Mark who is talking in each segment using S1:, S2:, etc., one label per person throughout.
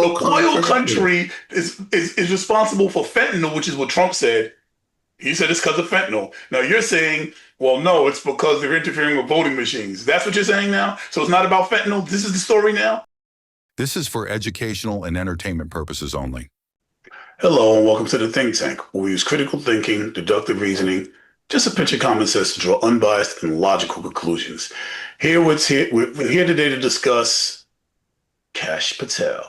S1: oil
S2: Contractor.
S1: country is responsible for fentanyl, which is what Trump said. He said it's because of fentanyl. Now you're saying, well, no, it's because they're interfering with voting machines. That's what you're saying now? So it's not about fentanyl? This is the story now?
S3: This is for educational and entertainment purposes only.
S1: Hello, and welcome to the Think Tank, where we use critical thinking, deductive reasoning, just a pinch of common sense to draw unbiased and logical conclusions. We're here today to discuss Kash Patel.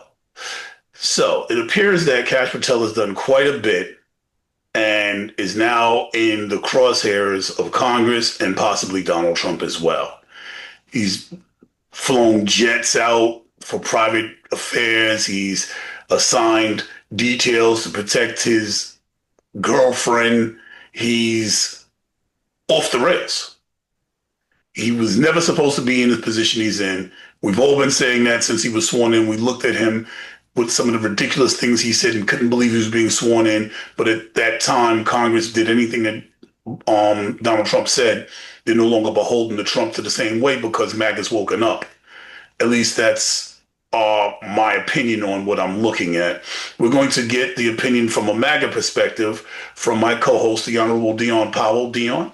S1: So it appears that Kash Patel has done quite a bit and is now in the crosshairs of Congress and possibly Donald Trump as well. He's flown jets out for private affairs. He's assigned details to protect his girlfriend. He's off the rails. He was never supposed to be in the position he's in. We've all been saying that since he was sworn in. We looked at him with some of the ridiculous things he said and couldn't believe he was being sworn in. But at that time, Congress did anything that Donald Trump said. They're no longer beholden to Trump to the same way because MAGA's woken up. At least that's my opinion on what I'm looking at. We're going to get the opinion from a MAGA perspective from my co-host, the Honorable Dion Powell. Dion?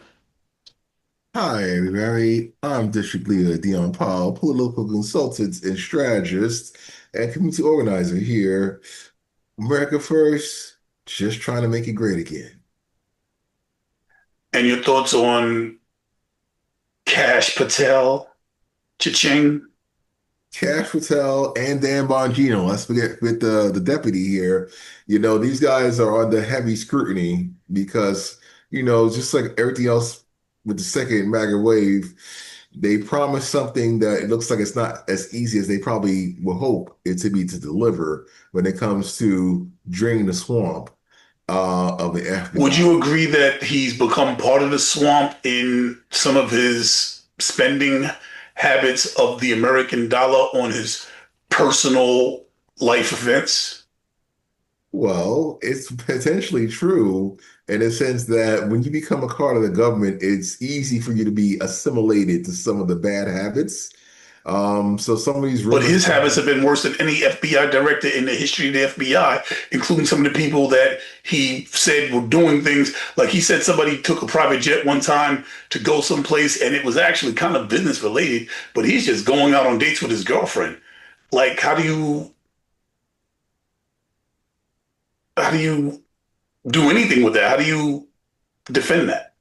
S2: Hi, everybody. I'm District Leader Dion Powell, political consultant and strategist and community organizer here. America First, just trying to make it great again.
S1: And your thoughts on Kash Patel? Cha-ching?
S2: Kash Patel and Dan Bongino. Let's forget with the deputy here. These guys are under heavy scrutiny because, just like everything else with the second MAGA wave, they promised something that it looks like it's not as easy as they probably would hope it to be to deliver when it comes to draining the swamp of the
S1: Would
S2: FBI.
S1: you agree that he's become part of the swamp in some of his spending habits of the American dollar on his personal life events?
S2: Well, it's potentially true in a sense that when you become a part of the government, it's easy for you to be assimilated to some of the bad habits. So some of these
S1: But
S2: rumors,
S1: his habits have been worse than any FBI director in the history of the FBI, including some of the people that he said were doing things. Like he said somebody took a private jet one time to go someplace and it was actually kind of business related, but he's just going out on dates with his girlfriend. Like, how do you do anything with that? How do you defend that?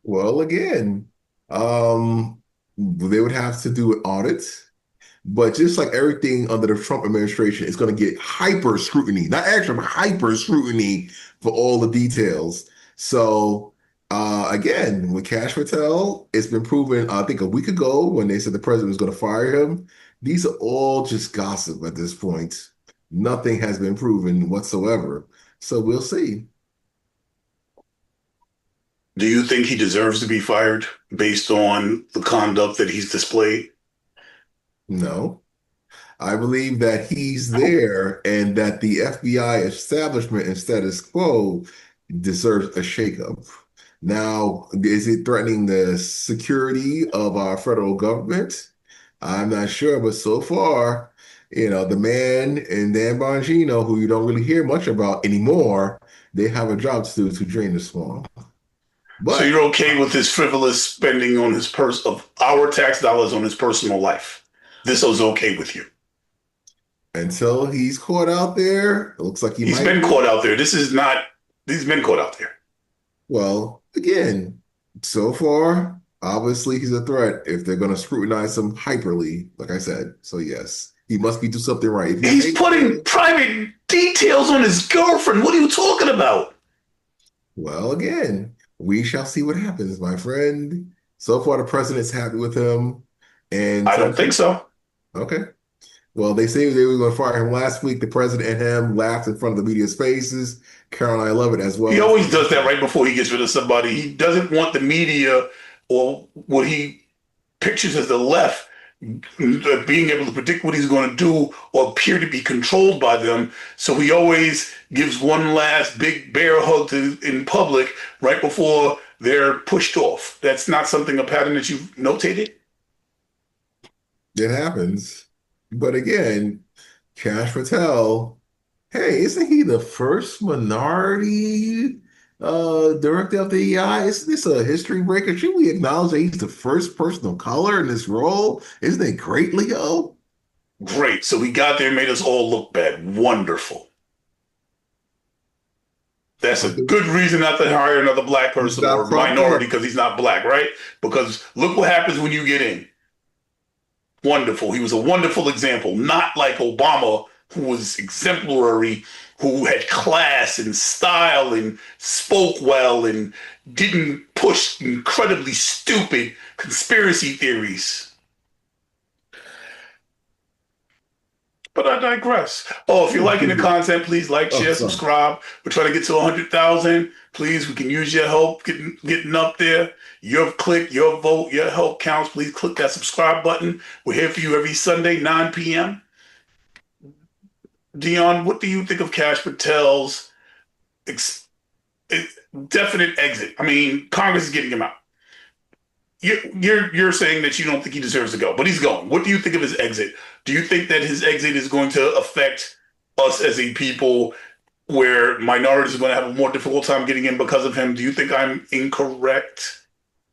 S2: well, again, they would have to do an audit. But just like everything under the Trump administration, it's going to get hyper scrutiny, not extra, but hyper scrutiny for all the details. So, again, with Kash Patel, it's been proven, I think a week ago when they said the president was going to fire him. These are all just gossip at this point. Nothing has been proven whatsoever. So we'll see.
S1: Do you think he deserves to be fired based on the conduct that he's displayed?
S2: No. I believe that he's there and that the FBI establishment and status quo deserves a shakeup. Now, is it threatening the security of our federal government? I'm not sure, but so far, the man and Dan Bongino, who you don't really hear much about anymore, they have a job to do to drain the swamp.
S1: So
S2: But
S1: you're okay with his frivolous spending on his of our tax dollars on his personal life? This is okay with you?
S2: until he's caught out there, it looks like he
S1: He's
S2: might
S1: been
S2: be.
S1: caught out there. This is not. He's been caught out there.
S2: Well, again, so far, obviously he's a threat if they're going to scrutinize him hyperly, like I said. So yes, he must be doing something right. If he's
S1: He's
S2: making
S1: putting
S2: money,
S1: private details on his girlfriend. What are you talking about?
S2: well, again, we shall see what happens, my friend. So far, the president's happy with him. And
S1: I don't think so.
S2: okay. Well, they say they were going to fire him last week. The president and him laughed in front of the media's faces. Carol and I love it as
S1: He
S2: well.
S1: always does that right before he gets rid of somebody. He doesn't want the media or what he pictures as the left being able to predict what he's going to do or appear to be controlled by them. So he always gives one last big bear hug in public right before they're pushed off. That's not something, a pattern that you've notated.
S2: It happens. But again, Kash Patel, hey, isn't he the first minority director of the EI? Isn't this a history breaker? Should we acknowledge that he's the first person of color in this role? Isn't it great, Leo?
S1: Great. So we got there, made us all look bad. Wonderful. That's a
S2: Okay,
S1: good reason not to hire another black
S2: he's
S1: person
S2: not
S1: or
S2: propped
S1: minority
S2: up.
S1: because he's not black, right? Because look what happens when you get in. Wonderful. He was a wonderful example, not like Obama, who was exemplary, who had class and style and spoke well and didn't push incredibly stupid conspiracy theories. But I digress. Oh, if you're liking the content, please like,
S2: Oh,
S1: share,
S2: sorry.
S1: subscribe. We're trying to get to 100,000. Please, we can use your help getting up there. Your click, your vote, your help counts. Please click that subscribe button. We're here for you every Sunday, 9 p.m. Dion, what do you think of Kash Patel's ex- definite exit? I mean, Congress is getting him out. You're saying that you don't think he deserves to go, but he's going. What do you think of his exit? Do you think that his exit is going to affect us as a people, where minorities are going to have a more difficult time getting in because of him? Do you think I'm incorrect?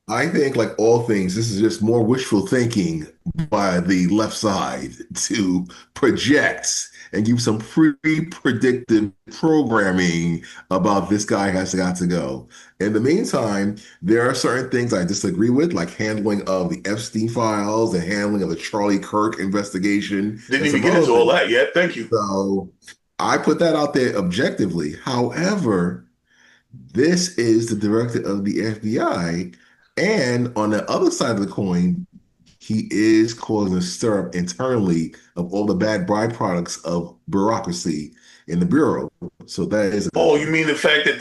S2: I think, like all things, this is just more wishful thinking by the left side to project and give some pre-predictive programming about this guy has got to go. In the meantime, there are certain things I disagree with, like handling of the Epstein files and handling of the Charlie Kirk investigation
S1: Didn't
S2: and
S1: even
S2: some
S1: get
S2: other
S1: into all
S2: things.
S1: that yet. Thank you.
S2: So I put that out there objectively. However, this is the director of the FBI. And on the other side of the coin, he is causing a stir up internally of all the bad byproducts of bureaucracy in the Bureau. So that is a good
S1: Oh, you
S2: thing.
S1: mean the fact that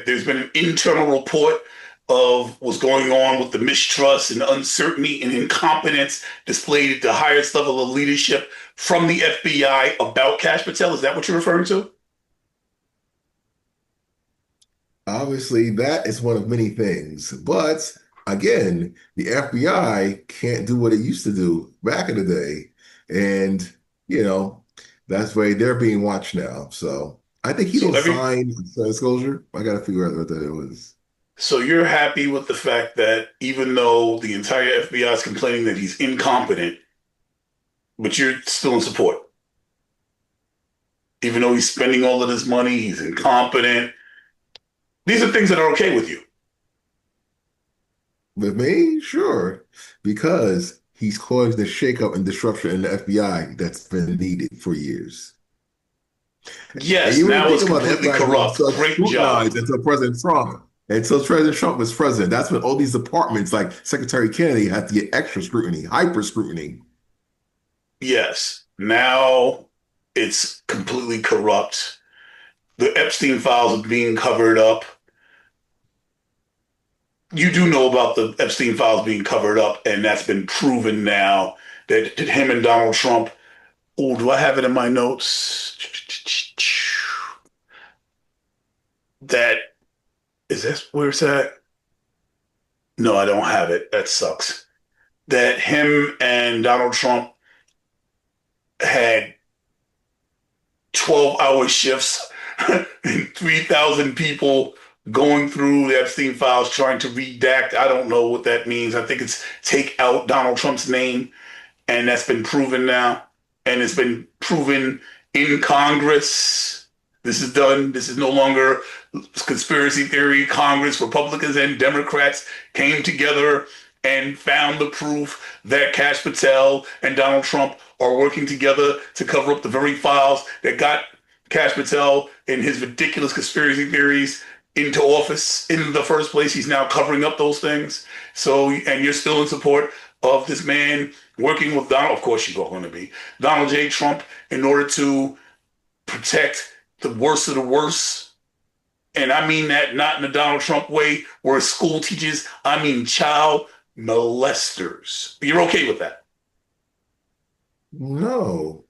S1: there's been an internal report of what's going on with the mistrust and uncertainty and incompetence displayed at the highest level of leadership from the FBI about Kash Patel? Is that what you're referring to?
S2: Obviously, that is one of many things. But again, the FBI can't do what it used to do back in the day. And, you know, that's why they're being watched now. So I think he
S1: So
S2: didn't
S1: every
S2: sign a disclosure. I got to figure out what that was.
S1: so you're happy with the fact that even though the entire FBI is complaining that he's incompetent, but you're still in support. Even though he's spending all of this money, he's incompetent. These are things that are okay with you.
S2: With me, sure, because he's caused the shakeup and disruption in the FBI that's been needed for years. And
S1: Yes,
S2: you wouldn't
S1: now
S2: think
S1: it's
S2: about the
S1: completely
S2: FBI being
S1: corrupt.
S2: so
S1: Great job.
S2: scrutinized until President Trump. Until President Trump was president, that's when all these departments, like Secretary Kennedy, had to get extra scrutiny, hyper scrutiny.
S1: Yes, now it's completely corrupt. The Epstein files are being covered up. You do know about the Epstein files being covered up, and that's been proven now that him and Donald Trump. Oh, do I have it in my notes? That is this where it's at? No, I don't have it. That sucks. That him and Donald Trump had 12-hour shifts and 3,000 people going through the Epstein files trying to redact. I don't know what that means. I think it's take out Donald Trump's name, and that's been proven now. And it's been proven in Congress. This is done. This is no longer conspiracy theory. Congress, Republicans and Democrats came together and found the proof that Kash Patel and Donald Trump are working together to cover up the very files that got Kash Patel and his ridiculous conspiracy theories into office in the first place. He's now covering up those things. So, and you're still in support of this man working with Donald, of course you're going to be, Donald J. Trump, in order to protect the worst of the worst. And I mean that not in the Donald Trump way where school teachers, I mean child molesters. You're okay with that?
S2: No,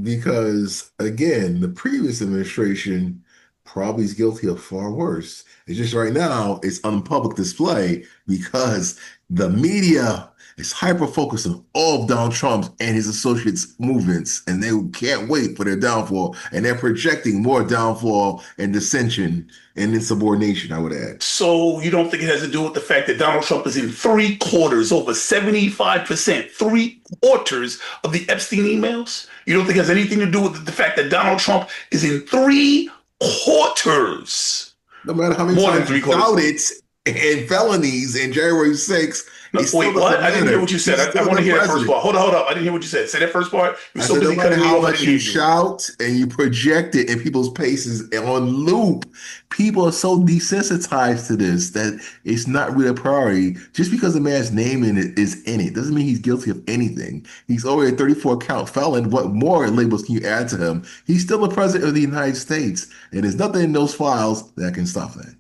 S2: because again, the previous administration probably is guilty of far worse. It's just right now it's on public display because the media is hyper focused on all of Donald Trump's and his associates' movements, and they can't wait for their downfall. And they're projecting more downfall and dissension and insubordination, I would add.
S1: So you don't think it has to do with the fact that Donald Trump is in three quarters, over 75%, three quarters of the Epstein emails? You don't think it has anything to do with the fact that Donald Trump is in three quarters?
S2: No matter how many
S1: More than
S2: times you
S1: three quarters.
S2: doubt it and felonies in January 6th,
S1: No,
S2: it still
S1: wait, what?
S2: doesn't
S1: I didn't hear
S2: matter.
S1: what you said.
S2: He's
S1: I
S2: still
S1: want to
S2: the
S1: hear that first
S2: president.
S1: part. Hold up. I didn't hear what you said. Say that first part. You're
S2: I
S1: so
S2: said, no
S1: busy
S2: matter
S1: cutting me
S2: how
S1: off. I
S2: much
S1: didn't
S2: you
S1: hear you.
S2: shout and you project it in people's faces on loop, people are so desensitized to this that it's not really a priority. Just because a man's name is in it doesn't mean he's guilty of anything. He's already a 34 count felon. What more labels can you add to him? He's still the president of the United States, and there's nothing in those files that can stop that.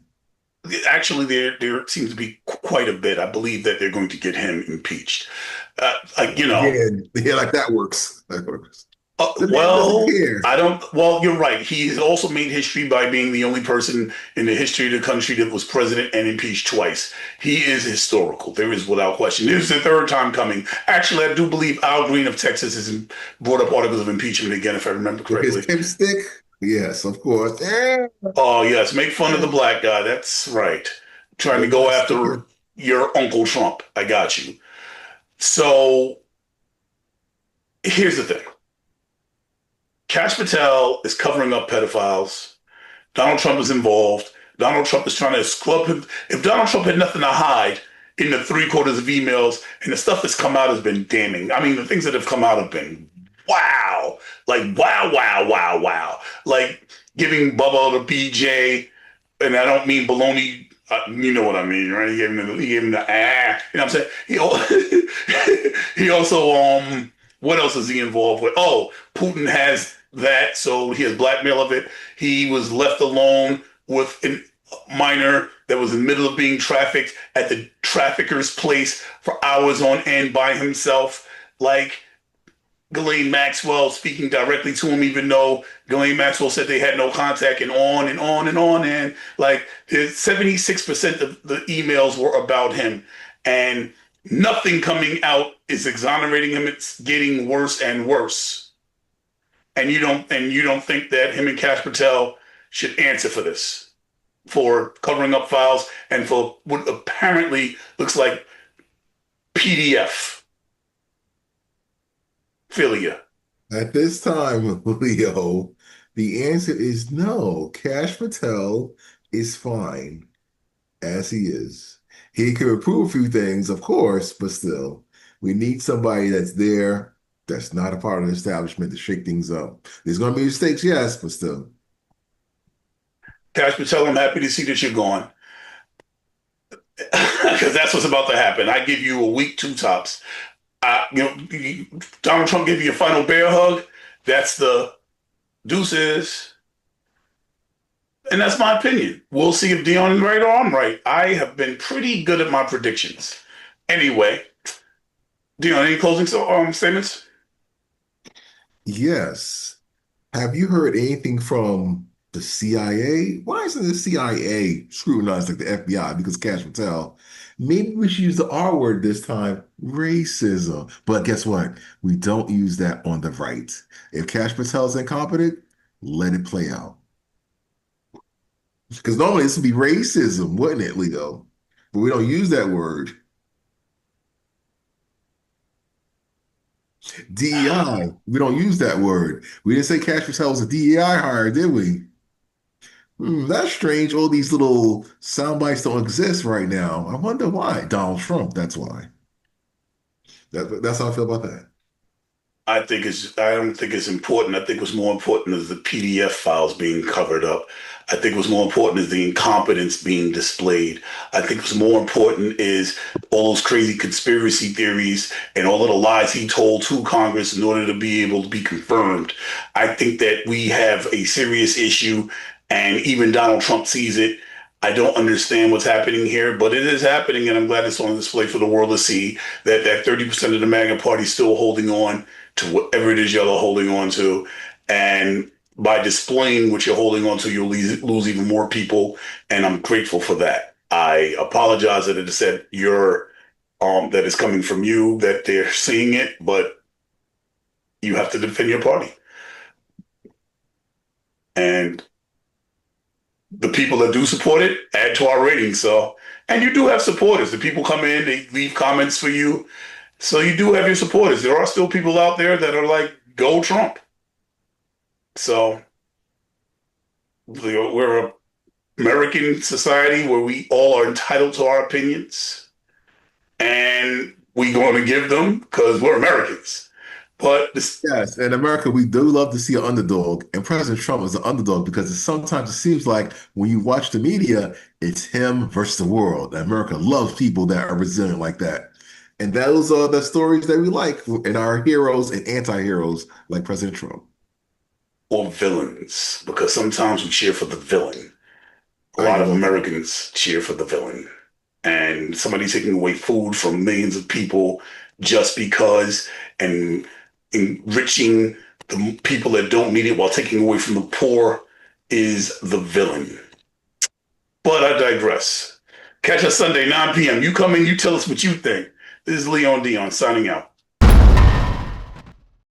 S1: Actually, there seems to be quite a bit. I believe that they're going to get him impeached. Like,
S2: Yeah, like that works. That works. The man doesn't
S1: well,
S2: care.
S1: I don't. Well, you're right. He has also made history by being the only person in the history of the country that was president and impeached twice. He is historical. There is without question. This is the third time coming. Actually, I do believe Al Green of Texas has brought up articles of impeachment again, if I remember
S2: With his
S1: correctly.
S2: Kim stick? Yes, of course. Yeah.
S1: Oh, yes, make fun of the black guy. That's right. Trying to
S2: With
S1: go
S2: that
S1: after
S2: sticker.
S1: your Uncle Trump. I got you. So here's the thing. Kash Patel is covering up pedophiles. Donald Trump is involved. Donald Trump is trying to scrub him. If Donald Trump had nothing to hide in the three quarters of emails, and the stuff that's come out has been damning. I mean, the things that have come out have been wow. Like, wow, wow, wow, wow. Like giving Bubba the BJ, and I don't mean baloney. You know what I mean, right? He gave him the You know what I'm saying? He also what else is he involved with? Oh, Putin has that, so he has blackmail of it. He was left alone with a minor that was in the middle of being trafficked at the trafficker's place for hours on end by himself. Like Ghislaine Maxwell speaking directly to him, even though Ghislaine Maxwell said they had no contact, and on and on and on. And like 76% of the emails were about him. And nothing coming out is exonerating him. It's getting worse and worse. And you don't think that him and Kash Patel should answer for this, for covering up files and for what apparently looks like PDF philia.
S2: At this time, Leo, the answer is no. Kash Patel is fine as he is. He could improve a few things, of course, but still, we need somebody that's there, that's not a part of the establishment to shake things up. There's going to be mistakes, yes, but still.
S1: Kash Patel, I'm happy to see that you're gone. Because that's what's about to happen. I give you a week, two tops. Donald Trump gave you a final bear hug. That's the deuces. And that's my opinion. We'll see if Dion is right or I'm right. I have been pretty good at my predictions. Anyway, Dion, any closing statements?
S2: Yes. Have you heard anything from the CIA? Why isn't the CIA scrutinized like the FBI? Because Kash Patel, maybe we should use the R word this time, racism. But guess what? We don't use that on the right. If Kash Patel's incompetent, let it play out. Because normally this would be racism, wouldn't it, Leo? But we don't use that word. DEI, we don't use that word. We didn't say Kash Patel was a DEI hire, did we? That's strange. All these little sound bites don't exist right now. I wonder why. Donald Trump, that's why. That's how I feel about that.
S1: I don't think it's important. I think what's more important is the PDF files being covered up. I think what's more important is the incompetence being displayed. I think what's more important is all those crazy conspiracy theories and all of the lies he told to Congress in order to be able to be confirmed. I think that we have a serious issue, and even Donald Trump sees it. I don't understand what's happening here, but it is happening, and I'm glad it's on display for the world to see that 30% of the MAGA party is still holding on to whatever it is y'all are holding on to. And by displaying what you're holding on to, you'll lose even more people, and I'm grateful for that. I apologize that it said that is coming from you, that they're seeing it, but you have to defend your party. And the people that do support it add to our ratings. So, and you do have supporters. The people come in, they leave comments for you. So you do have your supporters. There are still people out there that are like, go Trump. So we're an American society where we all are entitled to our opinions, and we're going to give them because we're Americans. But
S2: Yes, in America, we do love to see an underdog, and President Trump is an underdog because sometimes it seems like when you watch the media, it's him versus the world. America loves people that are resilient like that. And those are the stories that we like in our heroes and anti-heroes like President Trump.
S1: or villains, because sometimes we cheer for the villain. A
S2: I
S1: lot of
S2: agree.
S1: Americans cheer for the villain. And somebody taking away food from millions of people just because, and enriching the people that don't need it while taking away from the poor, is the villain. But I digress. Catch us Sunday, 9 p.m. You come in, you tell us what you think. This is Leon Dion signing out.